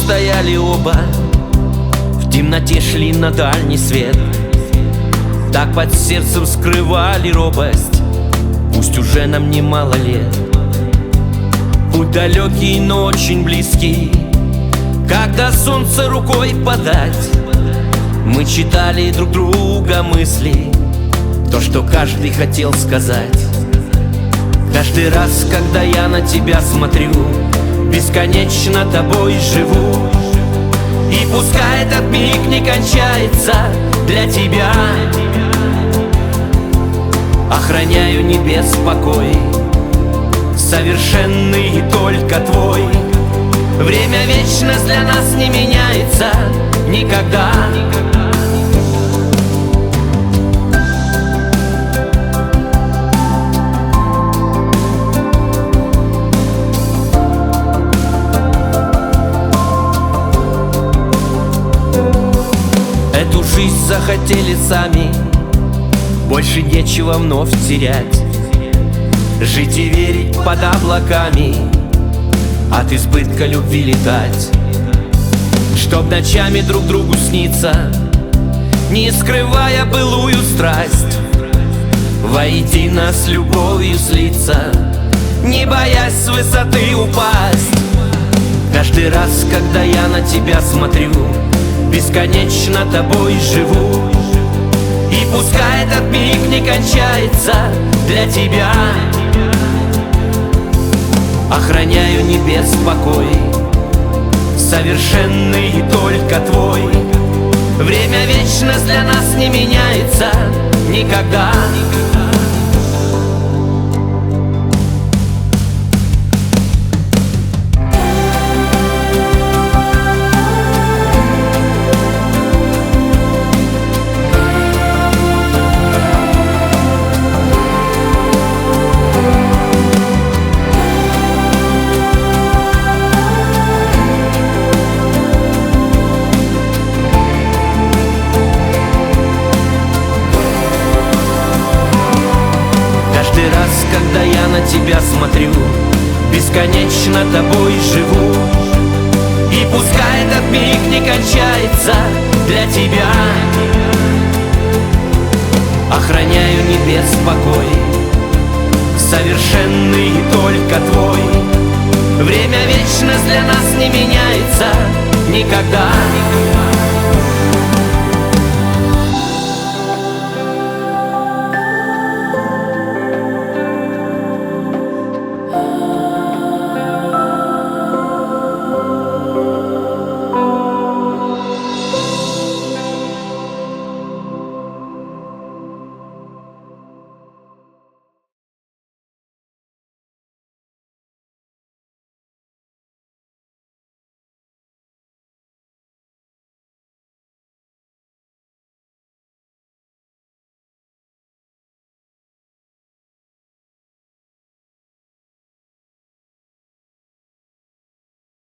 стояли оба, в темноте шли на дальний свет. Так под сердцем скрывали робость, пусть уже нам немало лет. Путь далекий, но очень близкий, когда солнце рукой подать. Мы читали друг друга мысли, то, что каждый хотел сказать. Каждый раз, когда я на тебя смотрю, бесконечно тобой живу. И пускай этот миг не кончается для тебя, охраняю небес покой, совершенный только твой. Время, вечность для нас не меняется никогда. Эту жизнь захотели сами, больше нечего вновь терять. Жить и верить под облаками, от избытка любви летать. Чтоб ночами друг другу сниться, не скрывая былую страсть. Воедино с любовью слиться, не боясь с высоты упасть. Каждый раз, когда я на тебя смотрю, бесконечно тобой живу. И пускай этот миг не кончается для тебя, охраняю небес покой, совершенный только твой. Время, вечность для нас не меняется никогда. Каждый раз, когда я на тебя смотрю, бесконечно тобой живу. И пускай этот миг не кончается для тебя, охраняю небес покой, совершенный только твой. Время, вечность для нас не меняется никогда.